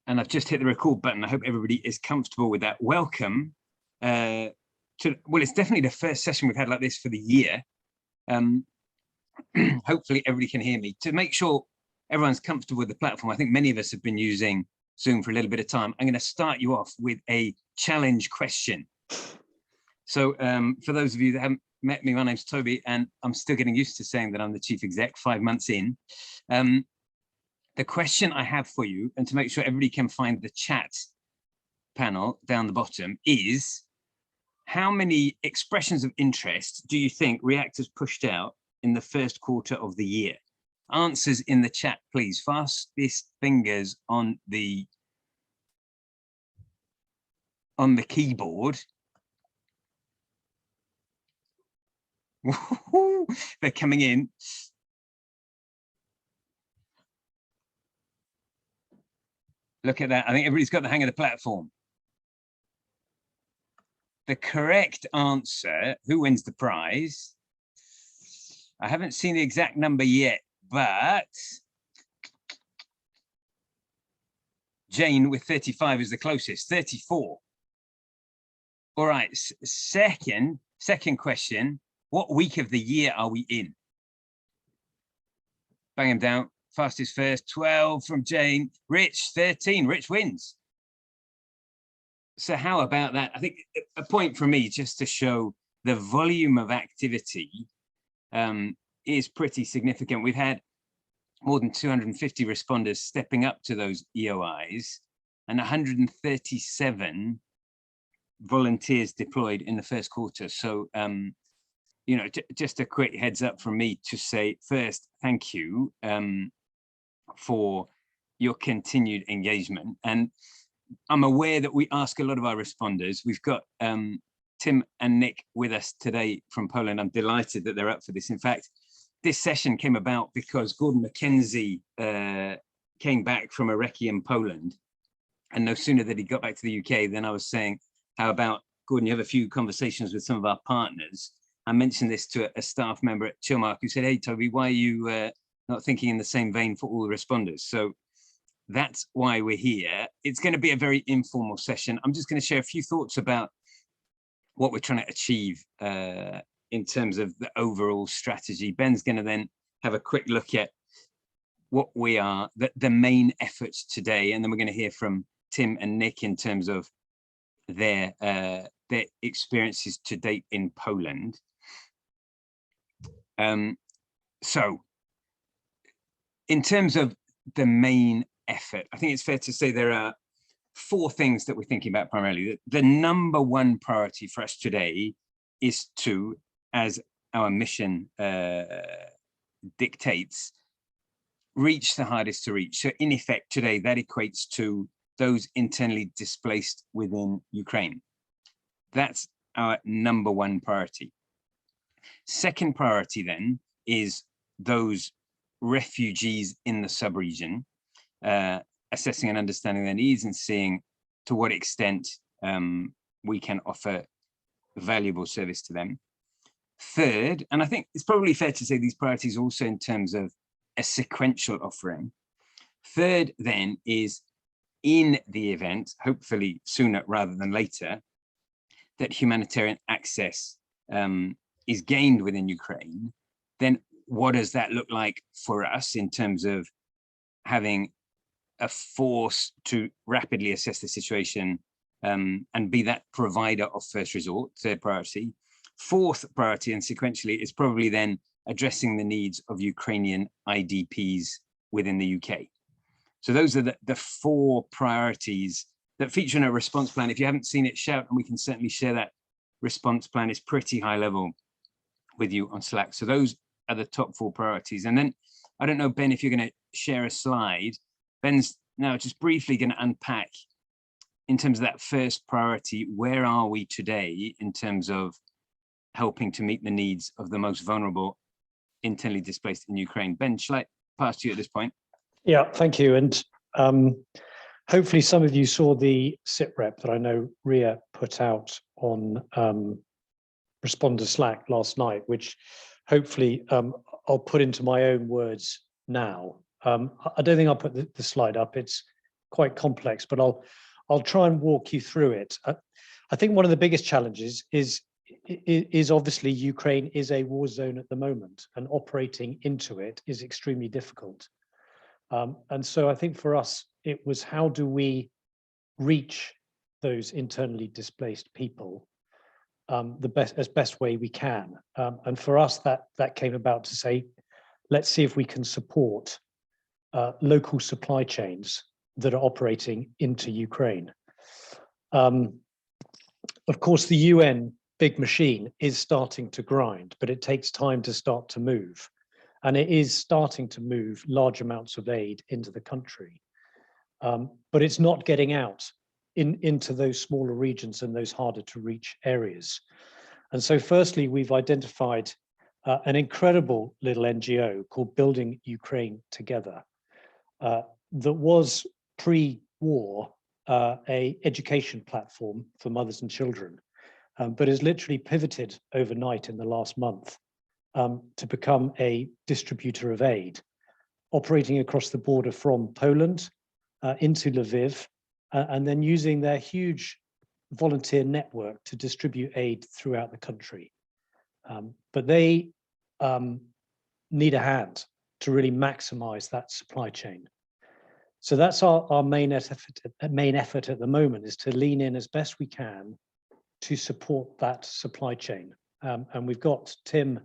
And I've just hit the record button. I hope everybody is comfortable with that. Welcome to, well, it's definitely the first session we've had like this for the year. Hopefully everybody can hear me. To make sure everyone's comfortable with the platform, I think many of us have been using Zoom for a little bit of time. I'm going to start you off with a challenge question. So for those of you that haven't met me, my name's Toby, and I'm still getting used to saying that I'm the chief exec 5 months in. The question I have for you, and to make sure everybody can find the chat panel down the bottom, is how many expressions of interest do you think React has pushed out in the first quarter of the year? Answers in the chat, please. Fastest fingers on the keyboard. They're coming in. Look at that. I think everybody's got the hang of the platform. The correct answer, who wins the prize? I haven't seen the exact number yet, but Jane with 35 is the closest, 34. All right, second question. What week of the year are we in? Bang him down. Fastest first, 12 from Jane. Rich, 13. Rich wins. So how about that? I think a point for me, just to show the volume of activity is pretty significant. We've had more than 250 responders stepping up to those EOIs and 137 volunteers deployed in the first quarter. So, you know, just a quick heads up from me to say first, thank you for your continued engagement. And I'm aware that we ask a lot of our responders. We've got Tim and Nick with us today from Poland. I'm delighted that they're up for this. In fact, this session came about because Gordon McKenzie came back from a recce in Poland. And no sooner that he got back to the UK, then I was saying, how about, Gordon, you have a few conversations with some of our partners. I mentioned this to a staff member at Chillmark who said, hey, Toby, why are you not thinking in the same vein for all the responders? So that's why we're here. It's going to be a very informal session. I'm just going to share a few thoughts about what we're trying to achieve in terms of the overall strategy. Ben's going to then have a quick look at what we are, the main efforts today, and then we're going to hear from Tim and Nick in terms of their experiences to date in Poland. So in terms of the main effort, I think it's fair to say there are 4 things that we're thinking about primarily. The number one priority for us today is to, as our mission dictates, reach the hardest to reach. So in effect today, that equates to those internally displaced within Ukraine. That's our number one priority. Second priority then is those refugees in the sub-region, assessing and understanding their needs and seeing to what extent we can offer valuable service to them. Third, and I think it's probably fair to say these priorities also in terms of a sequential offering. Third then is, in the event, hopefully sooner rather than later, that humanitarian access is gained within Ukraine, then what does that look like for us in terms of having a force to rapidly assess the situation and be that provider of first resort, third priority. Fourth priority, and sequentially, is probably then addressing the needs of Ukrainian IDPs within the UK. So those are the 4 priorities that feature in a response plan. If you haven't seen it, shout, and we can certainly share that response plan. Is pretty high level with you on Slack. So those are the top 4 priorities. And then, I don't know, Ben, if you're going to share a slide. Ben's now just briefly going to unpack in terms of that first priority, where are we today in terms of helping to meet the needs of the most vulnerable internally displaced in Ukraine. Ben, shall I pass to you at this point? Yeah, thank you. And hopefully some of you saw the SITREP that I know Ria put out on Responder Slack last night, which hopefully I'll put into my own words now. I don't think I'll put the slide up. It's quite complex, but I'll try and walk you through it. I think one of the biggest challenges is obviously Ukraine is a war zone at the moment, and operating into it is extremely difficult. And so I think for us, it was how do we reach those internally displaced people as best way we can. And for us, that came about to say, let's see if we can support local supply chains that are operating into Ukraine. Of course, the UN big machine is starting to grind, but it takes time to start to move. And it is starting to move large amounts of aid into the country. But it's not getting out into those smaller regions and those harder to reach areas. And so firstly, we've identified an incredible little NGO called Building Ukraine Together that was pre-war a education platform for mothers and children, but has literally pivoted overnight in the last month to become a distributor of aid, operating across the border from Poland into Lviv, and then using their huge volunteer network to distribute aid throughout the country. But they need a hand to really maximize that supply chain. So that's our main effort at the moment, is to lean in as best we can to support that supply chain. And we've got Tim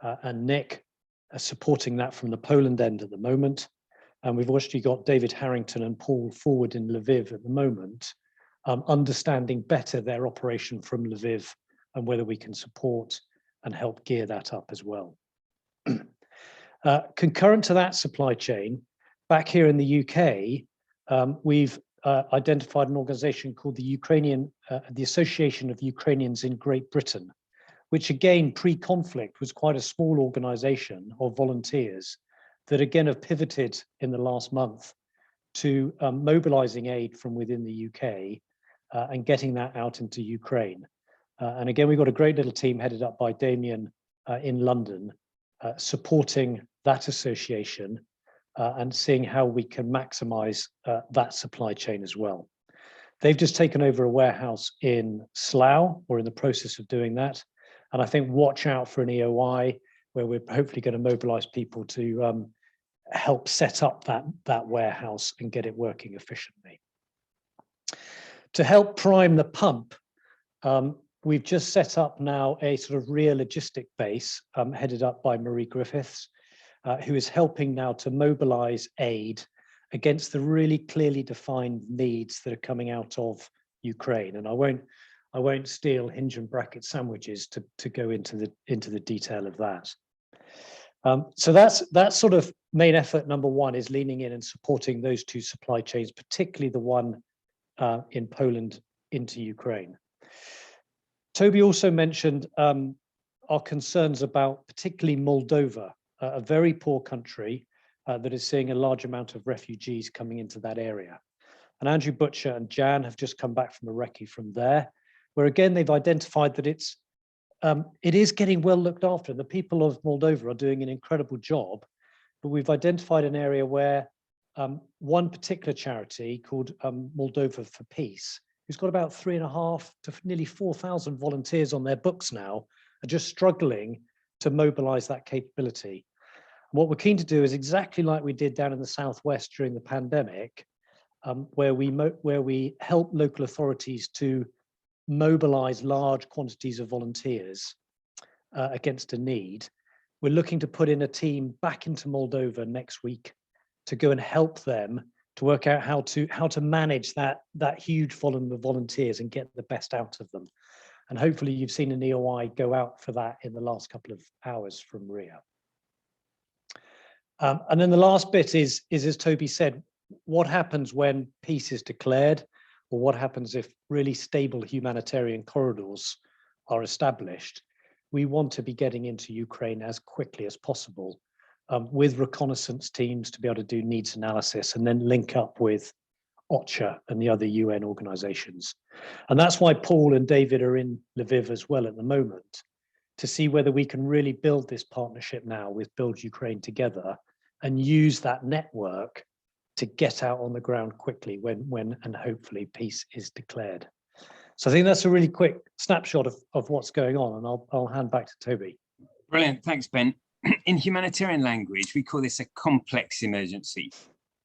and Nick supporting that from the Poland end at the moment. And we've actually got David Harrington and Paul Forward in Lviv at the moment, understanding better their operation from Lviv and whether we can support and help gear that up as well. Concurrent to that supply chain, back here in the UK, we've identified an organization called the Association of Ukrainians in Great Britain, which again, pre-conflict, was quite a small organization of volunteers that again have pivoted in the last month to mobilizing aid from within the UK and getting that out into Ukraine. And again, we've got a great little team headed up by Damien in London, supporting that association and seeing how we can maximize that supply chain as well. They've just taken over a warehouse in Slough, or in the process of doing that. And I think watch out for an EOI, where we're hopefully going to mobilize people to help set up that warehouse and get it working efficiently. To help prime the pump, we've just set up now a sort of real logistic base headed up by Marie Griffiths, who is helping now to mobilize aid against the really clearly defined needs that are coming out of Ukraine. And I won't steal hinge and bracket sandwiches to go into the detail of that. So that's sort of main effort number one, is leaning in and supporting those two supply chains, particularly the one in Poland into Ukraine. Toby also mentioned our concerns about particularly Moldova, a very poor country that is seeing a large amount of refugees coming into that area. And Andrew Butcher and Jan have just come back from a recce from there, where again, they've identified that it is getting well looked after. The people of Moldova are doing an incredible job, but we've identified an area where one particular charity called Moldova for Peace, who's got about 3.5 to nearly 4,000 volunteers on their books now, are just struggling to mobilize that capability. What we're keen to do is exactly like we did down in the Southwest during the pandemic, where we help local authorities to mobilize large quantities of volunteers against a need. We're looking to put in a team back into Moldova next week to go and help them to work out how to manage that huge volume of volunteers and get the best out of them. And hopefully you've seen an EOI go out for that in the last couple of hours from RIA. And then the last bit is, as Toby said, what happens when peace is declared, or what happens if really stable humanitarian corridors are established? We want to be getting into Ukraine as quickly as possible, with reconnaissance teams to be able to do needs analysis and then link up with OCHA and the other UN organizations. And that's why Paul and David are in Lviv as well at the moment, to see whether we can really build this partnership now with Build Ukraine Together and use that network to get out on the ground quickly when and hopefully peace is declared. So I think that's a really quick snapshot of what's going on, and I'll hand back to Toby. Brilliant, thanks, Ben. In humanitarian language, we call this a complex emergency,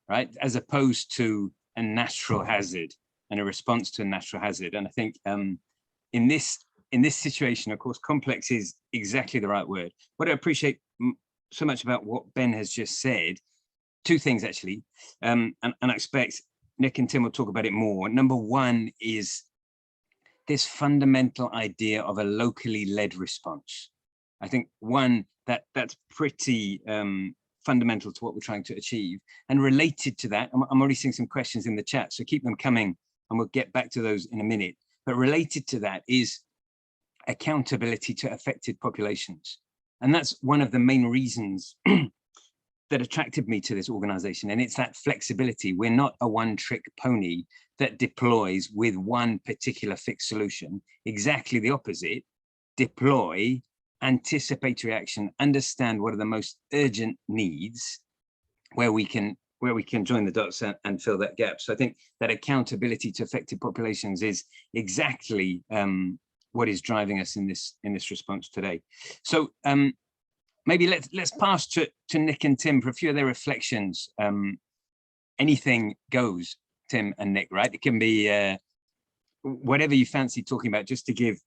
right? As opposed to a natural hazard and a response to a natural hazard. And I think in this situation, of course, complex is exactly the right word. What I appreciate so much about what Ben has just said, two things actually, and I expect Nick and Tim will talk about it more. Number one is this fundamental idea of a locally led response. I think that's pretty fundamental to what we're trying to achieve. And related to that, I'm already seeing some questions in the chat, so keep them coming and we'll get back to those in a minute. But related to that is accountability to affected populations. And that's one of the main reasons that attracted me to this organization. And it's that flexibility. We're not a one-trick pony that deploys with one particular fixed solution. Exactly the opposite. Deploy, anticipatory action, understand what are the most urgent needs, where we can join the dots and fill that gap. So I think that accountability to affected populations is exactly what is driving us in this response today. So maybe let's pass to Nick and Tim for a few of their reflections. Anything goes, Tim and Nick, right? It can be whatever you fancy talking about, just to give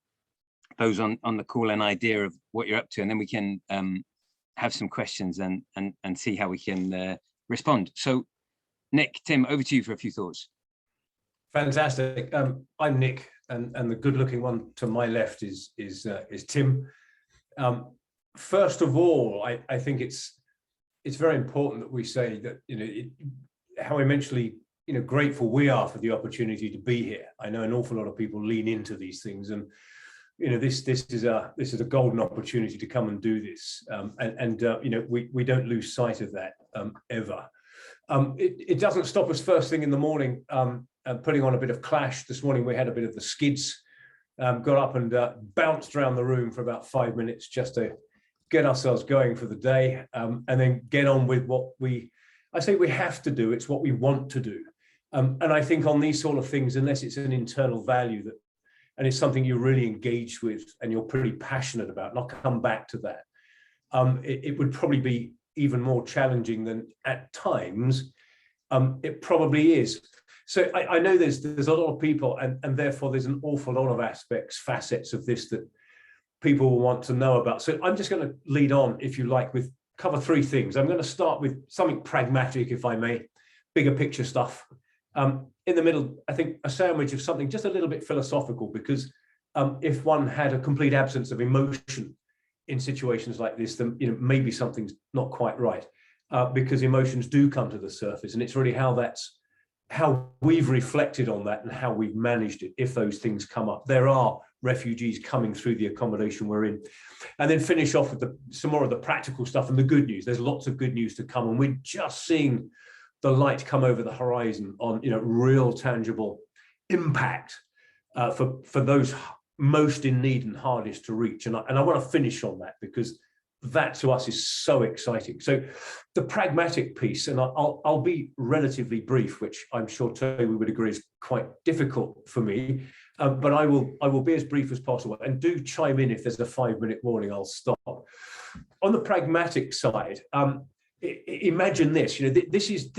those on the call an idea of what you're up to, and then we can have some questions and see how we can respond. So Nick, Tim, over to you for a few thoughts. Fantastic. I'm Nick, and the good-looking one to my left is Tim. First of all, I think it's very important that we say that, you know, how immensely, you know, grateful we are for the opportunity to be here. I know an awful lot of people lean into these things, and you know, this is a golden opportunity to come and do this, you know, we don't lose sight of that ever. It doesn't stop us first thing in the morning putting on a bit of Clash. This morning we had a bit of the Skids, got up and bounced around the room for about 5 minutes just to get ourselves going for the day, and then get on with what I say we have to do. It's what we want to do, and I think on these sort of things, unless it's an internal value that, and it's something you're really engaged with and you're pretty passionate about, and I'll come back to that, it would probably be even more challenging than at times it probably is. So I know there's a lot of people, and therefore there's an awful lot of aspects, facets of this that people will want to know about. So I'm just going to lead on, if you like, with cover three things. I'm going to start with something pragmatic, if I may, bigger picture stuff. In the middle, I think a sandwich of something just a little bit philosophical, because if one had a complete absence of emotion in situations like this, then, you know, maybe something's not quite right, because emotions do come to the surface, and it's really how we've reflected on that and how we've managed it if those things come up. There are refugees coming through the accommodation we're in. And then finish off with some more of the practical stuff and the good news. There's lots of good news to come, and we're just seeing the light come over the horizon on, you know, real tangible impact for those most in need and hardest to reach. And I want to finish on that, because that to us is so exciting. So the pragmatic piece, and I'll be relatively brief, which I'm sure Toby would agree is quite difficult for me, but I will be as brief as possible, and do chime in if there's a 5-minute warning. I'll stop. On the pragmatic side, imagine this. You know, this is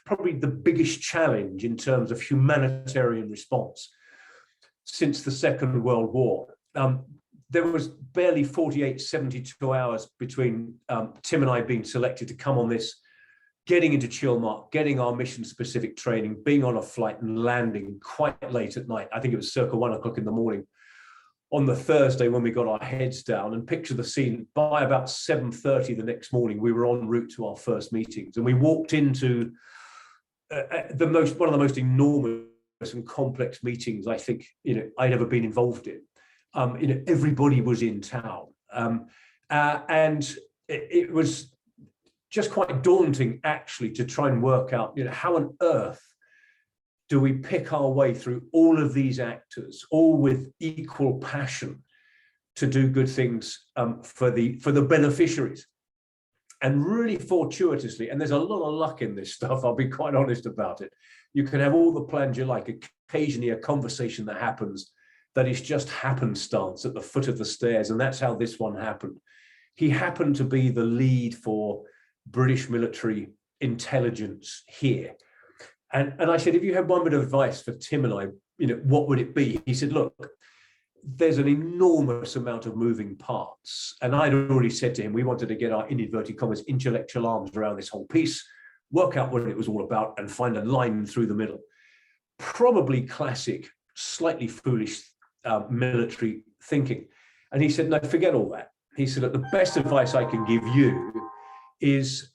probably the biggest challenge in terms of humanitarian response since the Second World War. There was barely 48, 72 hours between Tim and I being selected to come on this, getting into Chilmark, getting our mission-specific training, being on a flight and landing quite late at night. I think it was circa 1 o'clock in the morning on the Thursday when we got our heads down. And picture the scene, by about 7:30 the next morning, we were en route to our first meetings. And we walked into one of the most enormous and complex meetings I think, you know, I'd ever been involved in. You know, everybody was in town, and it was just quite daunting, actually, to try and work out, you know, how on earth do we pick our way through all of these actors, all with equal passion, to do good things for the beneficiaries. And really fortuitously, and there's a lot of luck in this stuff, I'll be quite honest about it. You can have all the plans you like, occasionally a conversation that happens that is just happenstance at the foot of the stairs, and that's how this one happened. He happened to be the lead for British military intelligence here. And I said, if you had one bit of advice for Tim and I, what would it be? He said, look, there's an enormous amount of moving parts. And I'd already said to him, we wanted to get our, in inverted commas, intellectual arms around this whole piece, work out what it was all about, and find a line through the middle. Probably classic, slightly foolish military thinking. And he said, no, forget all that. He said, look, the best advice I can give you is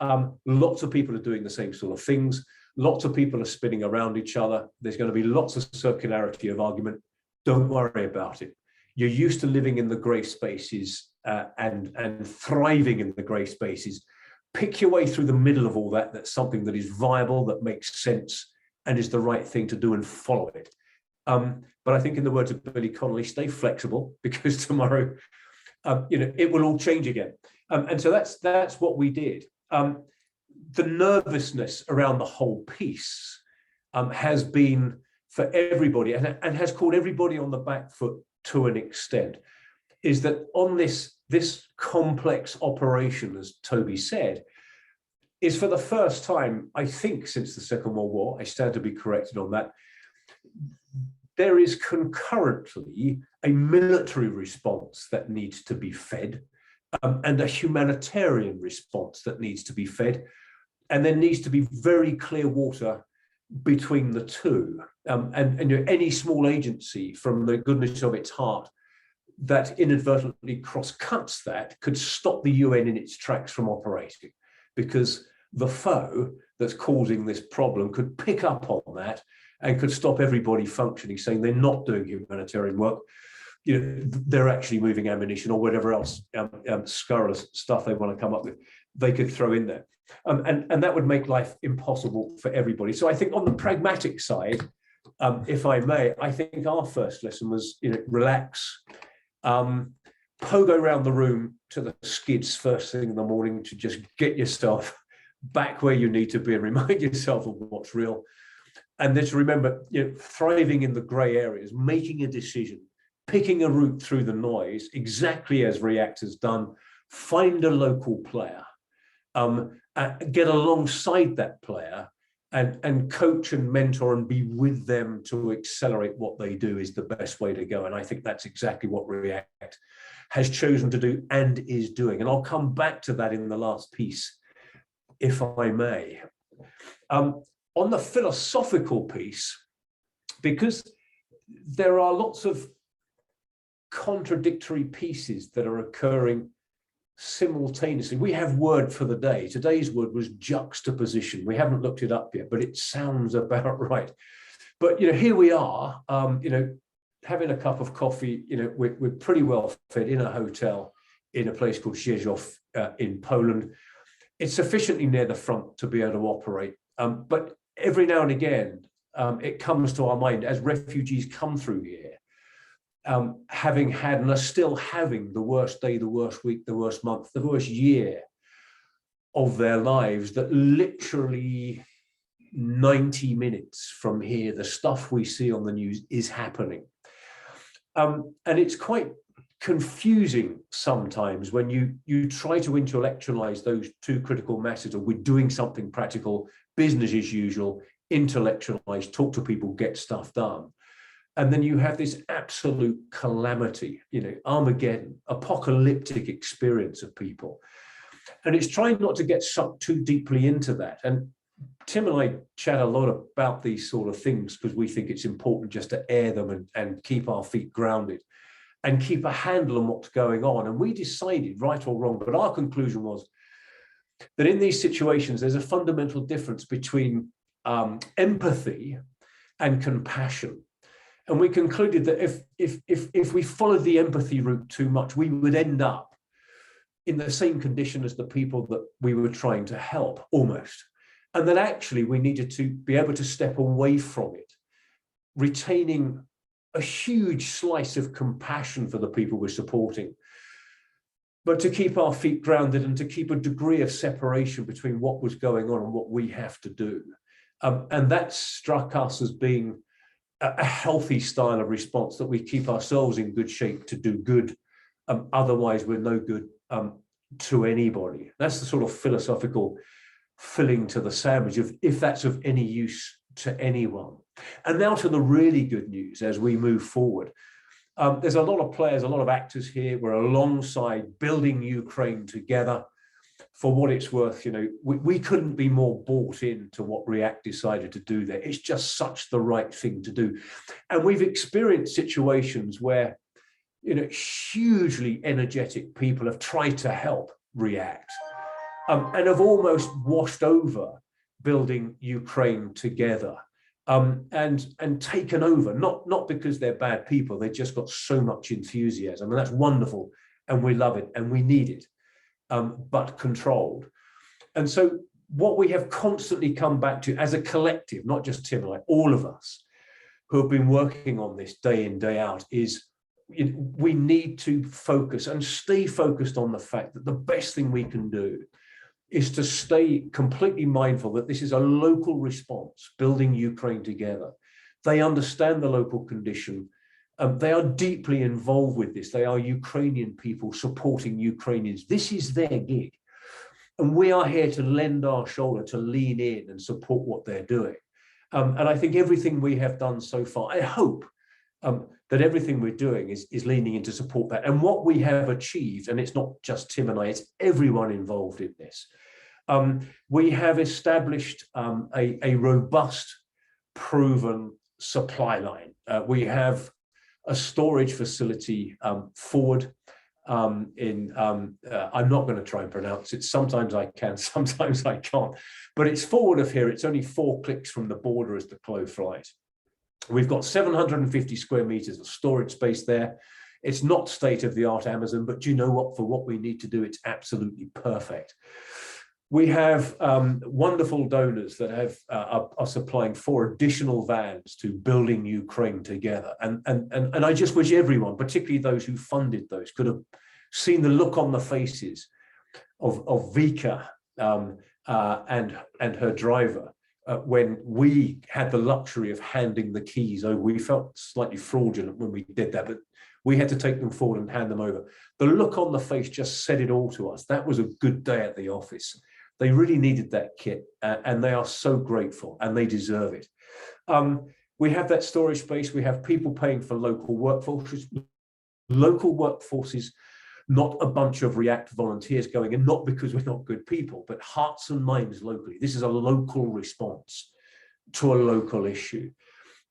lots of people are doing the same sort of things. Lots of people are spinning around each other. There's going to be lots of circularity of argument. Don't worry about it. You're used to living in the grey spaces and thriving in the grey spaces. Pick your way through the middle of all that. That's something that is viable, that makes sense, and is the right thing to do, and follow it. But I think, in the words of Billy Connolly, stay flexible, because tomorrow, it will all change again. And so that's what we did. The nervousness around the whole piece has been for everybody, and has caught everybody on the back foot to an extent, is that on this complex operation, as Toby said, is for the first time, I think, since the Second World War, I stand to be corrected on that, there is concurrently a military response that needs to be fed, and a humanitarian response that needs to be fed. And there needs to be very clear water between the two. And any small agency, from the goodness of its heart, that inadvertently cross-cuts that, could stop the UN in its tracks from operating, because the foe that's causing this problem could pick up on that and could stop everybody functioning, saying they're not doing humanitarian work. They're actually moving ammunition or whatever else scurrilous stuff they want to come up with, they could throw in there. And that would make life impossible for everybody. So I think, on the pragmatic side, if I may, I think our first lesson was, relax, pogo around the room to the skids first thing in the morning, to just get yourself back where you need to be and remind yourself of what's real. And then to remember, thriving in the grey areas, making a decision, picking a route through the noise, exactly as Reactor's done. Find a local player, get alongside that player, and coach and mentor and be with them to accelerate what they do, is the best way to go. And I think that's exactly what React has chosen to do and is doing. And I'll come back to that in the last piece, if I may. On the philosophical piece, because there are lots of contradictory pieces that are occurring simultaneously. We have word for the day. Today's word was juxtaposition. We haven't looked it up yet, but it sounds about right. But here we are, having a cup of coffee. We're pretty well fed in a hotel in a place called Rzeszów in Poland. It's sufficiently near the front to be able to operate. But every now and again, it comes to our mind, as refugees come through here, having had and are still having the worst day, the worst week, the worst month, the worst year of their lives, that literally 90 minutes from here, the stuff we see on the news is happening. And it's quite confusing sometimes when you try to intellectualize those two critical masses of, we're doing something practical, business as usual, intellectualize, talk to people, get stuff done. And then you have this absolute calamity, Armageddon, apocalyptic experience of people. And it's trying not to get sucked too deeply into that. And Tim and I chat a lot about these sort of things, because we think it's important just to air them and keep our feet grounded and keep a handle on what's going on. And we decided, right or wrong, but our conclusion was that in these situations, there's a fundamental difference between empathy and compassion. And we concluded that if we followed the empathy route too much, we would end up in the same condition as the people that we were trying to help, almost. And that actually we needed to be able to step away from it, retaining a huge slice of compassion for the people we're supporting, but to keep our feet grounded and to keep a degree of separation between what was going on and what we have to do. And that struck us as being a healthy style of response, that we keep ourselves in good shape to do good. Otherwise, we're no good to anybody. That's the sort of philosophical filling to the sandwich of if that's of any use to anyone. And now to the really good news as we move forward. There's a lot of players, a lot of actors here. We're alongside building Ukraine together. For what it's worth, you know, we couldn't be more bought into what REACT decided to do there. It's just such the right thing to do. And we've experienced situations where, you know, hugely energetic people have tried to help REACT and have almost washed over building Ukraine together. And taken over, not because they're bad people, they've just got so much enthusiasm, and that's wonderful, and we love it, and we need it, but controlled. And so what we have constantly come back to as a collective, not just Tim and I, all of us who have been working on this day in, day out, is we need to focus and stay focused on the fact that the best thing we can do is to stay completely mindful that this is a local response, building Ukraine together. They understand the local condition. They are deeply involved with this. They are Ukrainian people supporting Ukrainians. This is their gig. And we are here to lend our shoulder, to lean in and support what they're doing. And I think everything we have done so far, I hope that everything we're doing is leaning in to support that. And what we have achieved, and it's not just Tim and I, it's everyone involved in this. We have established a robust, proven supply line. We have a storage facility forward I'm not going to try and pronounce it. Sometimes I can, sometimes I can't. But it's forward of here. It's only 4 clicks from the border as the crow flies. We've got 750 square meters of storage space there. It's not state-of-the-art Amazon, but you know what? For what we need to do, it's absolutely perfect. We have wonderful donors that have are supplying 4 additional vans to building Ukraine together. And I just wish everyone, particularly those who funded those, could have seen the look on the faces of Vika and her driver when we had the luxury of handing the keys over. We felt slightly fraudulent when we did that, but we had to take them forward and hand them over. The look on the face just said it all to us. That was a good day at the office. They really needed that kit, and they are so grateful, and they deserve it. We have that storage space. We have people paying for local workforces. Local workforces, not a bunch of REACT volunteers going in, not because we're not good people, but hearts and minds locally. This is a local response to a local issue.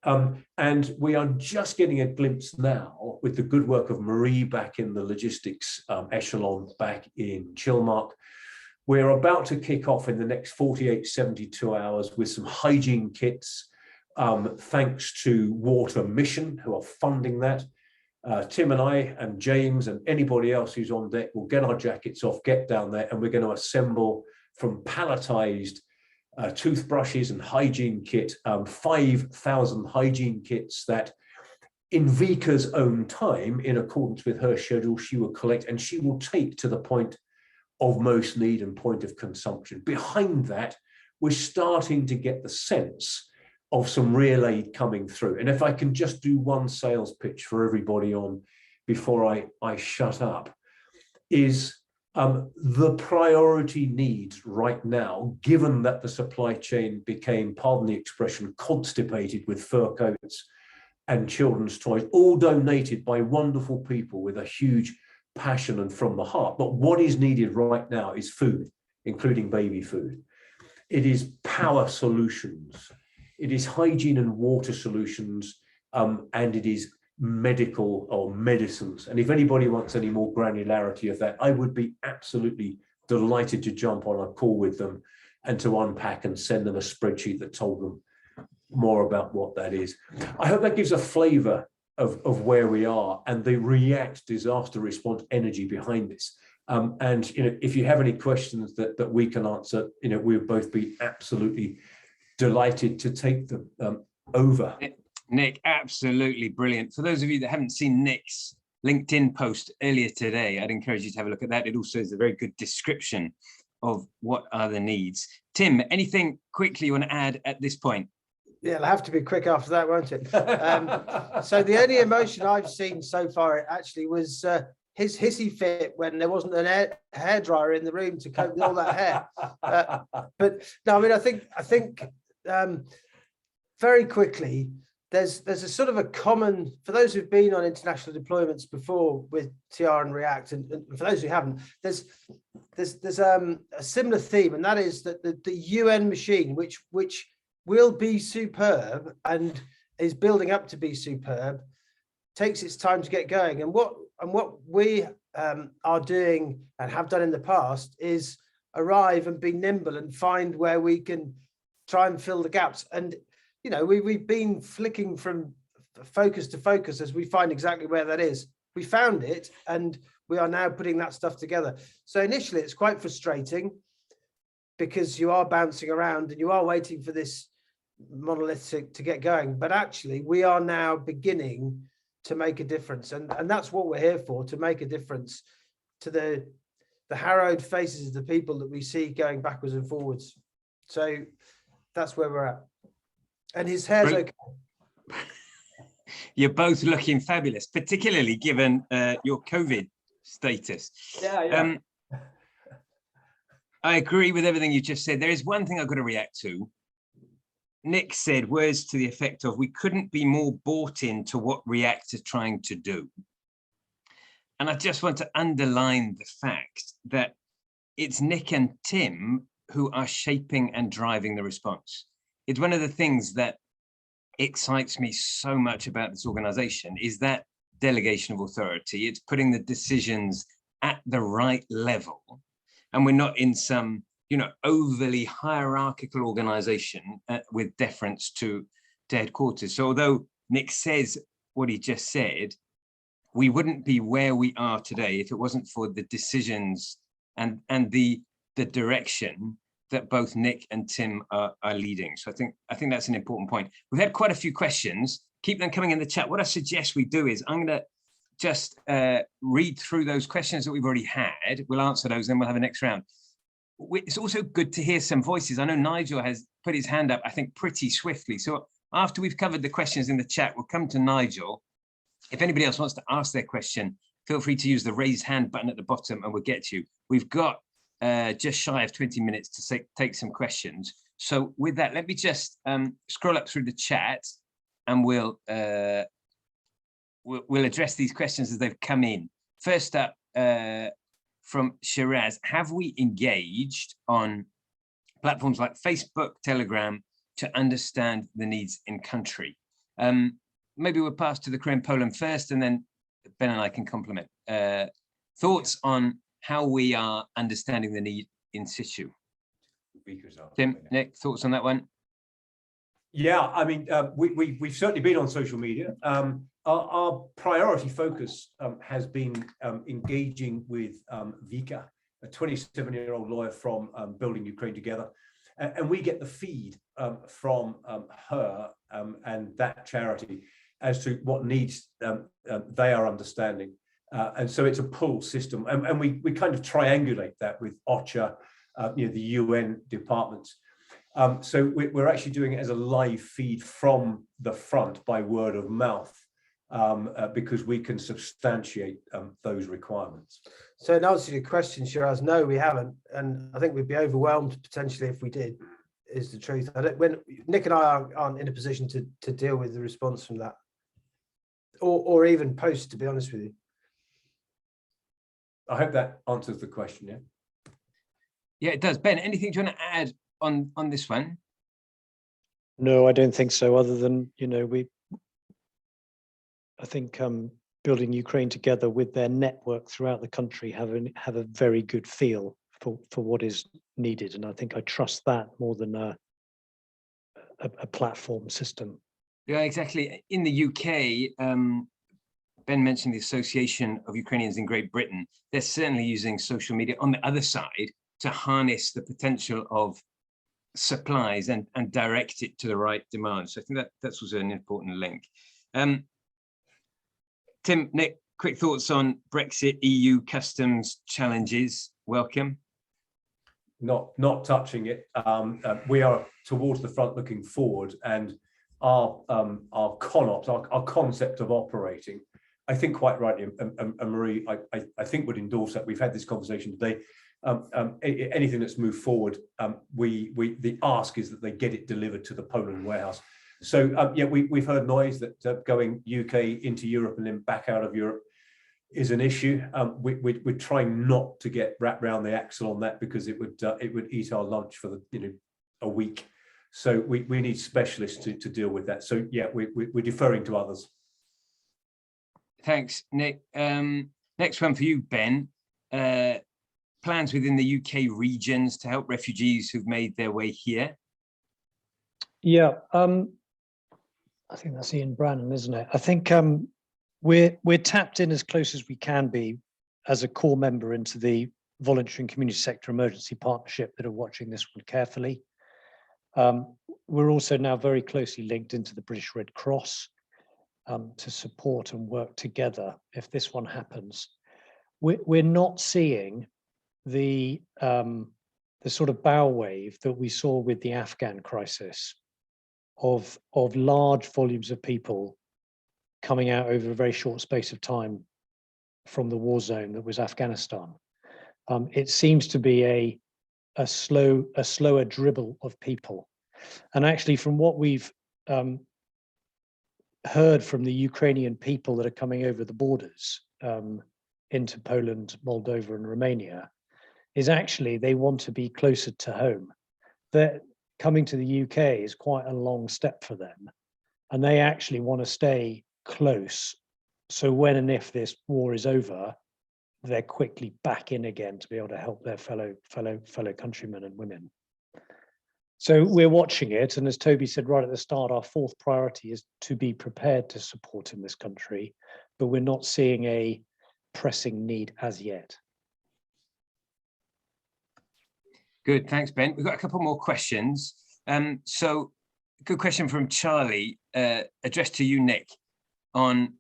And we are just getting a glimpse now with the good work of Marie back in the logistics echelon back in Chilmark. We're about to kick off in the next 48, 72 hours with some hygiene kits, thanks to Water Mission, who are funding that. Tim and I and James and anybody else who's on deck will get our jackets off, get down there, and we're going to assemble from palletized toothbrushes and hygiene kit, 5,000 hygiene kits that in Vika's own time, in accordance with her schedule, she will collect and she will take to the point of most need and point of consumption. Behind that, we're starting to get the sense of some real aid coming through. And if I can just do one sales pitch for everybody on before I shut up, is the priority needs right now, given that the supply chain became, pardon the expression, constipated with fur coats and children's toys, all donated by wonderful people with a huge passion and from the heart. But what is needed right now is food, including baby food. It is power solutions. It is hygiene and water solutions, and it is medical or medicines. And if anybody wants any more granularity of that, I would be absolutely delighted to jump on a call with them and to unpack and send them a spreadsheet that told them more about what that is. I hope that gives a flavor of where we are and the REACT disaster response energy behind this. And if you have any questions that we can answer, we'll both be absolutely delighted to take them over. Nick, absolutely brilliant. For those of you that haven't seen Nick's LinkedIn post earlier today. I'd encourage you to have a look at that. It also is a very good description of what are the needs. Tim, anything quickly you want to add at this point? Yeah, it'll have to be quick after that, won't it? So the only emotion I've seen so far actually was his hissy fit when there wasn't an hairdryer in the room to cope with all that hair. But no, I mean, I think very quickly, there's a sort of a common, for those who've been on international deployments before with TR and React, and for those who haven't, there's a similar theme, and that is that the UN machine, which will be superb and is building up to be superb, takes its time to get going. And what we are doing and have done in the past is arrive and be nimble and find where we can try and fill the gaps. And you know, we've been flicking from focus to focus as we find exactly where that is. We found it, and we are now putting that stuff together. So initially, it's quite frustrating because you are bouncing around and you are waiting for this monolith to get going. But actually, we are now beginning to make a difference, and that's what we're here for, to make a difference to the harrowed faces of the people that we see going backwards and forwards. So that's where we're at. And his hair's okay. You're both looking fabulous, particularly given your COVID status. Yeah. I agree with everything you just said. There is one thing I've got to react to. Nick said words to the effect of, we couldn't be more bought into what React is trying to do. And I just want to underline the fact that it's Nick and Tim who are shaping and driving the response. It's one of the things that excites me so much about this organization is that delegation of authority. It's putting the decisions at the right level. And we're not in some, you know, overly hierarchical organization with deference to headquarters. So although Nick says what he just said, we wouldn't be where we are today if it wasn't for the decisions and the direction that both Nick and Tim are leading. So I think that's an important point. We've had quite a few questions. Keep them coming in the chat. What I suggest we do is I'm going to just read through those questions that we've already had. We'll answer those, then we'll have a next round. It's also good to hear some voices. I know Nigel has put his hand up, I think, pretty swiftly. So after we've covered the questions in the chat, we'll come to Nigel. If anybody else wants to ask their question, feel free to use the raise hand button at the bottom and we'll get to you. We've got just shy of 20 minutes to take some questions. So with that, let me just scroll up through the chat and we'll address these questions as they've come in. First up, from Shiraz, have we engaged on platforms like Facebook, Telegram to understand the needs in country? Maybe we'll pass to the crew in Poland first, and then Ben and I can complement. Thoughts on how we are understanding the need in situ? Tim, Nick, thoughts on that one? Yeah, I mean, we've certainly been on social media. Our priority focus has been engaging with Vika, a 27-year-old lawyer from Building Ukraine Together. And we get the feed from her and that charity as to what needs they are understanding. And so it's a pull system. And we kind of triangulate that with OCHA, the UN departments. So we're actually doing it as a live feed from the front by word of mouth, because we can substantiate those requirements. So in answer to your question, Shiraz, no, we haven't. And I think we'd be overwhelmed potentially if we did, is the truth. When Nick and I aren't in a position to deal with the response from that, or even post, to be honest with you. I hope that answers the question, yeah? Yeah, it does. Ben, anything do you want to add on this one? No, I don't think so, other than, you know, I think Building Ukraine Together with their network throughout the country have a very good feel for what is needed. And I think I trust that more than a platform system. Yeah, exactly. In the UK, Ben mentioned the Association of Ukrainians in Great Britain. They're certainly using social media on the other side to harness the potential of supplies and direct it to the right demand. So I think that's also an important link. Tim, Nick, quick thoughts on Brexit, EU customs challenges. Welcome. Not touching it. We are towards the front, looking forward, and our ConOps, our concept of operating, I think quite rightly, and Marie, I think would endorse that. We've had this conversation today. Anything that's moved forward, the ask is that they get it delivered to the Poland warehouse. So yeah, we've heard noise that going UK into Europe and then back out of Europe is an issue. We're trying not to get wrapped around the axle on that, because it would eat our lunch for a week. So we need specialists to deal with that. So yeah, we're deferring to others. Thanks, Nick. Next one for you, Ben. Plans within the UK regions to help refugees who've made their way here? Yeah, I think that's Ian Brannan, isn't it? I think we're tapped in as close as we can be as a core member into the voluntary and community sector emergency partnership that are watching this one carefully. We're also now very closely linked into the British Red Cross to support and work together if this one happens. We're not seeing the sort of bow wave that we saw with the Afghan crisis of large volumes of people coming out over a very short space of time from the war zone that was Afghanistan. It seems to be a slower dribble of people. And actually, from what we've heard from the Ukrainian people that are coming over the borders into Poland, Moldova, and Romania, is actually they want to be closer to home. That coming to the UK is quite a long step for them, and they actually want to stay close. So when and if this war is over, they're quickly back in again to be able to help their fellow countrymen and women. So we're watching it, and as Toby said right at the start, our fourth priority is to be prepared to support in this country, but we're not seeing a pressing need as yet. Good, thanks, Ben. We've got a couple more questions. So, good question from Charlie, addressed to you, Nick, on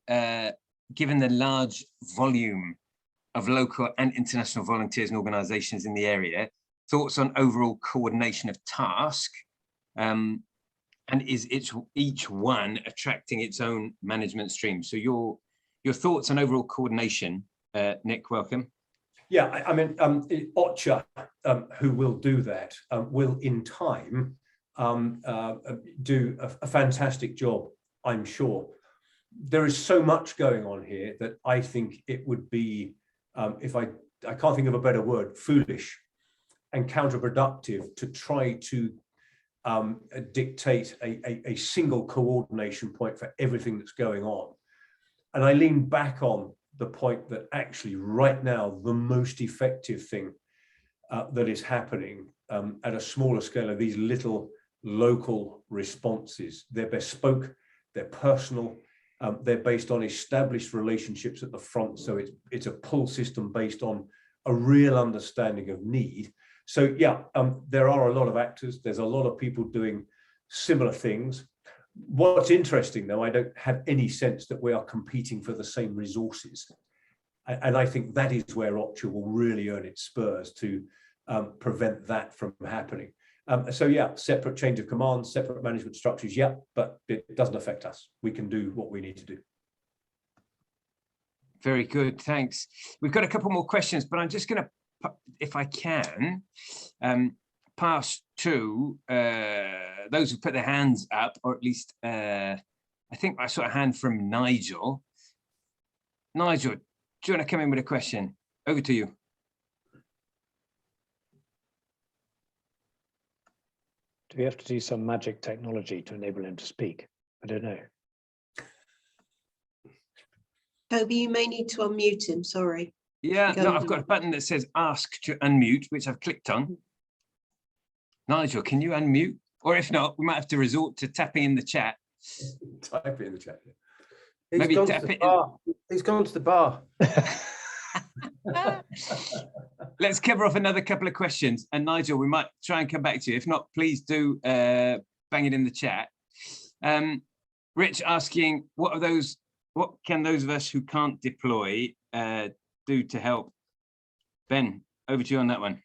given the large volume of local and international volunteers and organisations in the area, thoughts on overall coordination of task, and is each one attracting its own management stream? So your thoughts on overall coordination, Nick, welcome. Yeah, I mean, OCHA, who will do that, will in time do a fantastic job, I'm sure. There is so much going on here that I think it would be, if I can't think of a better word, foolish and counterproductive to try to dictate a single coordination point for everything that's going on. And I lean back on the point that actually right now, the most effective thing that is happening at a smaller scale are these little local responses. They're bespoke, they're personal, they're based on established relationships at the front. So it's a pull system based on a real understanding of need. So yeah, there are a lot of actors. There's a lot of people doing similar things. What's interesting, though, I don't have any sense that we are competing for the same resources. And I think that is where OCHA will really earn its spurs to prevent that from happening. So yeah, separate change of command, separate management structures, yeah, but it doesn't affect us. We can do what we need to do. Very good, thanks. We've got a couple more questions, but I'm just going to, if I can, pass to those who put their hands up, or at least I think I saw a hand from Nigel. Nigel, do you want to come in with a question? Over to you. Do we have to do some magic technology to enable him to speak? I don't know. Toby, you may need to unmute him, sorry. Yeah, no, I've got a button that says ask to unmute, which I've clicked on. Nigel, can you unmute? Or if not, we might have to resort to tapping in the chat. Type it in the chat. Maybe tap it in. He's gone to the bar. Let's cover off another couple of questions. And Nigel, we might try and come back to you. If not, please do bang it in the chat. Rich asking, what are those what can those of us who can't deploy do to help? Ben, over to you on that one.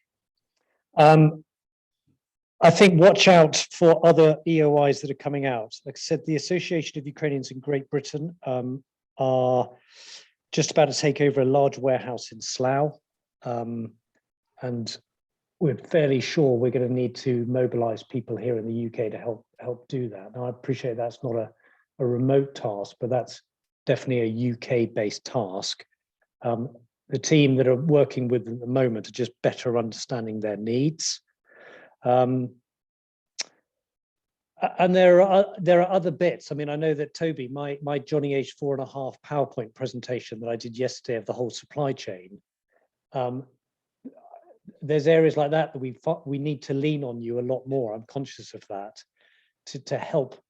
I think watch out for other EOIs that are coming out. Like I said, the Association of Ukrainians in Great Britain are just about to take over a large warehouse in Slough. And we're fairly sure we're going to need to mobilize people here in the UK to help do that. Now, I appreciate that's not a remote task, but that's definitely a UK-based task. The team that are working with them at the moment are just better understanding their needs. And there are other bits. I mean, I know that Toby, my Johnny Age 4.5 PowerPoint presentation that I did yesterday of the whole supply chain, there's areas like that we need to lean on you a lot more. I'm conscious of that to help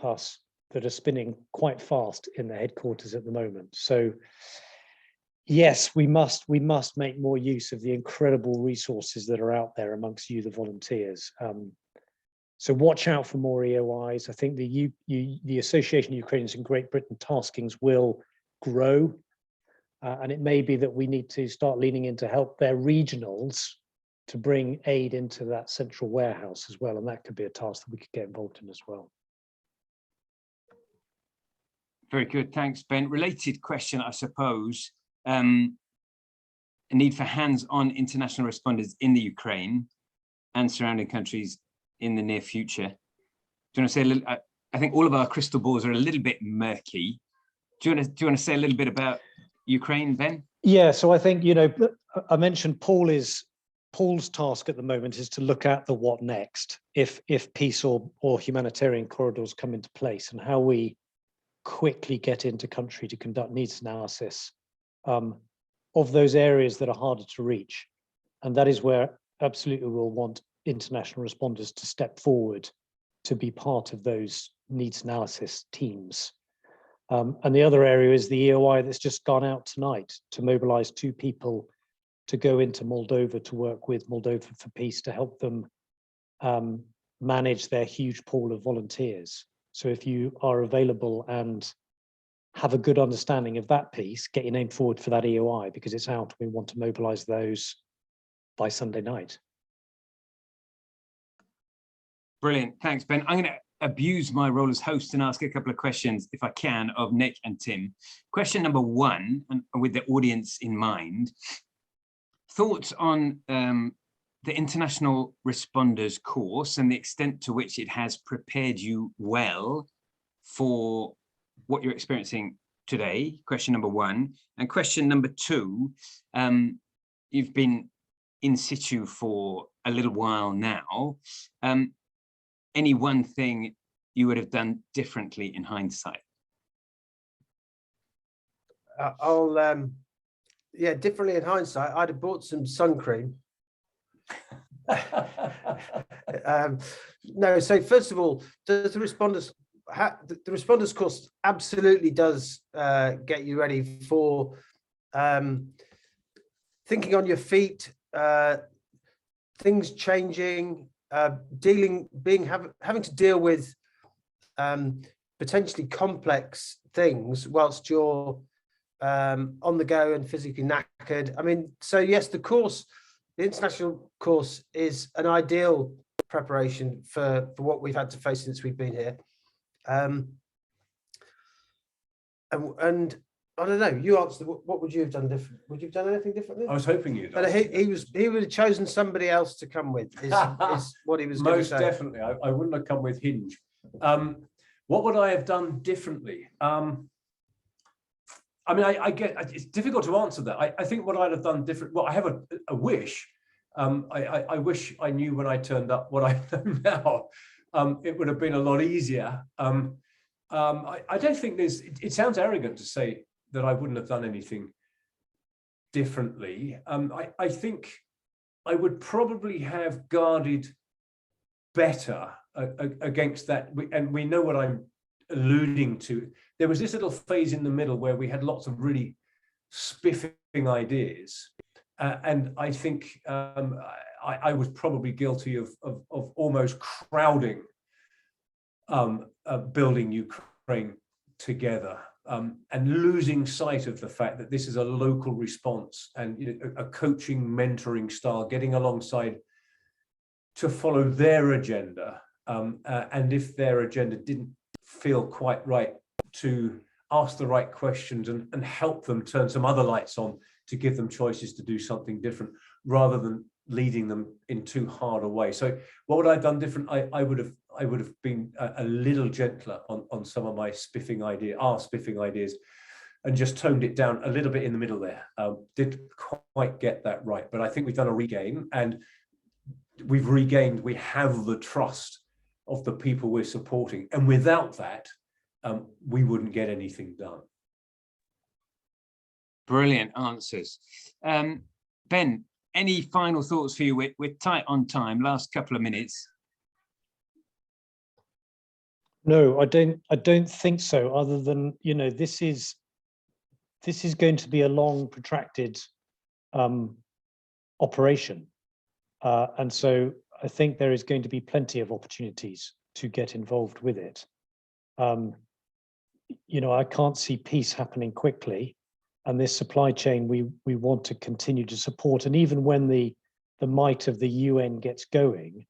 us that are spinning quite fast in the headquarters at the moment. So yes, we must make more use of the incredible resources that are out there amongst you, the volunteers. So watch out for more EOIs. I think the Association of Ukrainians in Great Britain taskings will grow. And it may be that we need to start leaning in to help their regionals to bring aid into that central warehouse as well. And that could be a task that we could get involved in as well. Very good, thanks, Ben. Related question, I suppose. A need for hands-on international responders in the Ukraine and surrounding countries in the near future. Do you want to say a little? I think all of our crystal balls are a little bit murky. Do you want to say a little bit about Ukraine, Ben? Yeah, so I think, I mentioned Paul's task at the moment is to look at the what next if peace or humanitarian corridors come into place, and how we quickly get into country to conduct needs analysis of those areas that are harder to reach. And that is where absolutely we'll want international responders to step forward to be part of those needs analysis teams. And the other area is the EOI that's just gone out tonight to mobilize 2 people to go into Moldova to work with Moldova for Peace to help them manage their huge pool of volunteers. So if you are available and have a good understanding of that piece, get your name forward for that EOI because it's out. We want to mobilize those by Sunday night. Brilliant, thanks, Ben. I'm going to abuse my role as host and ask a couple of questions, if I can, of Nick and Tim. Question number 1, and with the audience in mind, thoughts on the International Responders course and the extent to which it has prepared you well for what you're experiencing today, question number 1. And question number 2, you've been in situ for a little while now. Any one thing you would have done differently in hindsight? Yeah, differently in hindsight, I'd have bought some sun cream. No, so first of all, does the responders course absolutely does get you ready for thinking on your feet, things changing, having to deal with potentially complex things whilst you're on the go and physically knackered. I mean, so yes, the international course is an ideal preparation for what we've had to face since we've been here. And I don't know, you answered, what would you have done different? Would you have done anything differently? I was hoping you'd. But he would have chosen somebody else to come with, is what he was going to say. Most definitely. I wouldn't have come with Hinge. What would I have done differently? I mean, I get it's difficult to answer that. I think what I'd have done different. Well, I have a wish. I wish I knew when I turned up what I know now. It would have been a lot easier. I don't think there's. It sounds arrogant to say that I wouldn't have done anything differently. I think I would probably have guarded better against that. And we know what I'm alluding to. There was this little phase in the middle where we had lots of really spiffing ideas. And I think I was probably guilty of almost crowding building Ukraine together. and losing sight of the fact that this is a local response and, you know, a coaching, mentoring style, getting alongside to follow their agenda. And if their agenda didn't feel quite right, to ask the right questions and help them turn some other lights on to give them choices to do something different, rather than leading them in too hard a way. So what would I have done different? I would have been a little gentler on some of my spiffing ideas, and just toned it down a little bit in the middle there. Didn't quite get that right, but I think we've done a regain, and we have the trust of the people we're supporting. And without that, we wouldn't get anything done. Brilliant answers. Ben, any final thoughts for you? We're tight on time, last couple of minutes. No, I don't think so, other than, you know, this is going to be a long, protracted operation. And so I think there is going to be plenty of opportunities to get involved with it. You know, I can't see peace happening quickly, and this supply chain we want to continue to support. And even when the might of the UN gets going,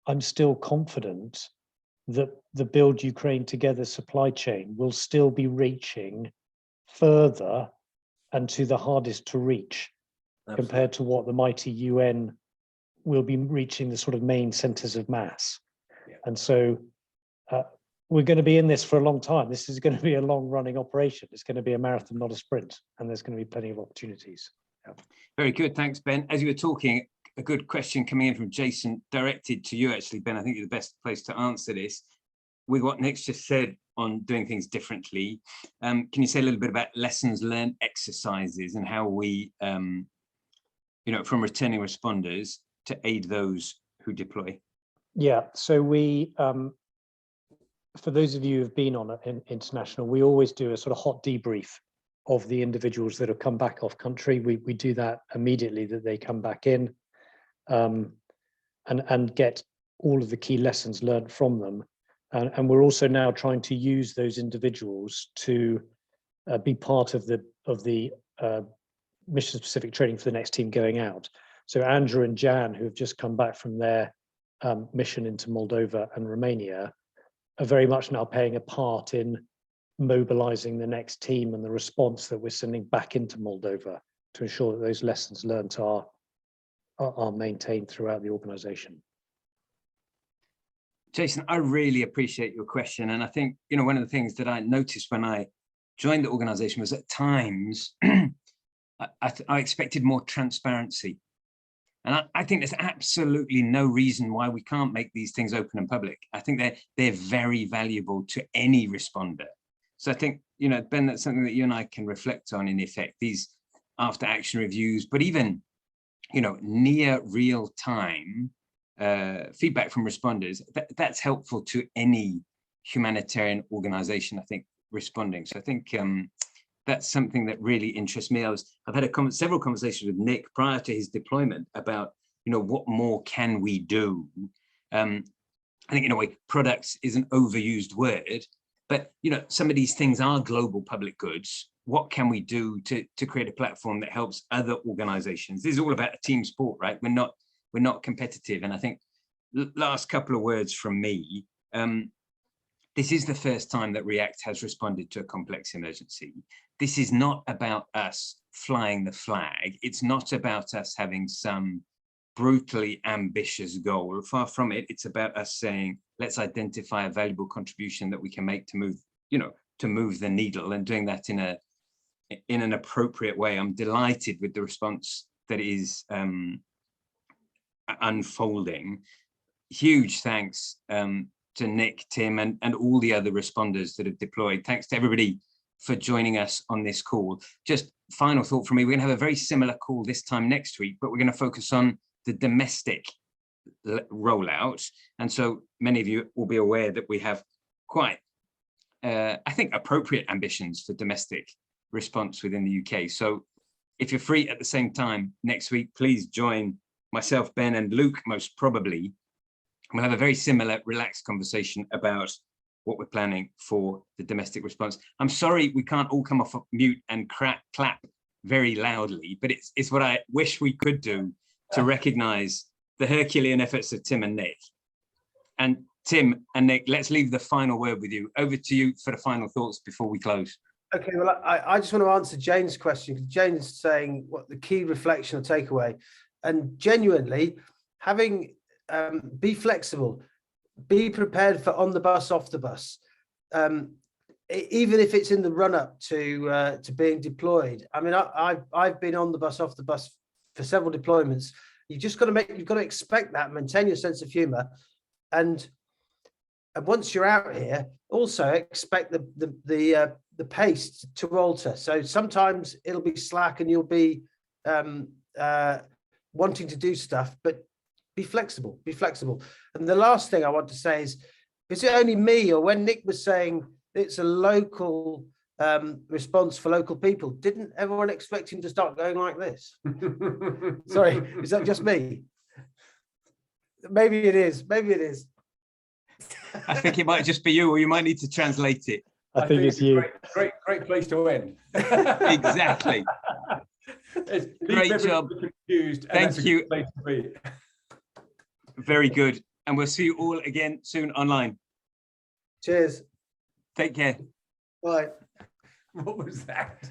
I'm still confident that the Build Ukraine Together supply chain will still be reaching further and to the hardest to reach. Absolutely. Compared to what the mighty UN will be reaching, the sort of main centers of mass. Yeah. And so we're going to be in this for a long time. This is going to be a long running operation. It's going to be a marathon, not a sprint. And there's going to be plenty of opportunities. Yeah. Very good. Thanks, Ben. As you were talking, a good question coming in from Jason, directed to you, actually, Ben. I think you're the best place to answer this. With what Nick's just said on doing things differently, can you say a little bit about lessons learned exercises and how we, you know, from returning responders to aid those who deploy? Yeah, so we, for those of you who've been on an international, we always do a sort of hot debrief of the individuals that have come back off country. We do that immediately that they come back in, and get all of the key lessons learned from them. And we're also now trying to use those individuals to be part of the mission-specific training for the next team going out. So Andrew and Jan, who have just come back from their mission into Moldova and Romania, are very much now playing a part in mobilizing the next team and the response that we're sending back into Moldova to ensure that those lessons learned are maintained throughout the organization. Jason, I really appreciate your question. And I think, you know, one of the things that I noticed when I joined the organization was at times I expected more transparency. And I think there's absolutely no reason why we can't make these things open and public. I think they're very valuable to any responder. So I think, you know, Ben, that's something that you and I can reflect on, in effect, these after action reviews, but even, you know, near real time feedback from responders, that's helpful to any humanitarian organization, I think, responding. So I think that's something that really interests me. I've had several conversations with Nick prior to his deployment about, you know, what more can we do? I think in a way, products is an overused word, but, you know, some of these things are global public goods. What can we do to create a platform that helps other organizations? This is all about a team sport, right? We're not competitive. And I think last couple of words from me, this is the first time that REACT has responded to a complex emergency. This is not about us flying the flag. It's not about us having some brutally ambitious goal. Far from it. It's about us saying, let's identify a valuable contribution that we can make to move, you know, to move the needle, and doing that in an appropriate way. I'm delighted with the response that is unfolding. Huge thanks to Nick, Tim, and all the other responders that have deployed. Thanks to everybody for joining us on this call. Just final thought from me, we're gonna have a very similar call this time next week, but we're gonna focus on the domestic rollout. And so many of you will be aware that we have quite, I think, appropriate ambitions for domestic response within the UK. So if you're free at the same time next week, please join myself, Ben, and Luke, most probably. We'll have a very similar relaxed conversation about what we're planning for the domestic response. I'm sorry we can't all come off mute and clap very loudly, but it's what I wish we could do to recognise the Herculean efforts of Tim and Nick. And Tim and Nick, let's leave the final word with you. Over to you for the final thoughts before we close. Okay, well, I just want to answer Jane's question, because Jane's saying what the key reflection or takeaway, and genuinely having be flexible, be prepared for on the bus, off the bus, even if it's in the run up to being deployed. I mean, I've been on the bus, off the bus for several deployments. You've got to expect that, maintain your sense of humour, and once you're out here, also expect the pace to alter. So sometimes it'll be slack and you'll be wanting to do stuff, but be flexible, be flexible. And the last thing I want to say is it only me, or when Nick was saying it's a local response for local people, didn't everyone expect him to start going like this? Sorry, is that just me? Maybe it is, maybe it is. I think it might just be you, or you might need to translate it. I think it's you. Great place to end. Exactly. Great job. Confused, Thank you. Place to be. Very good. And we'll see you all again soon online. Cheers. Take care. Bye. What was that?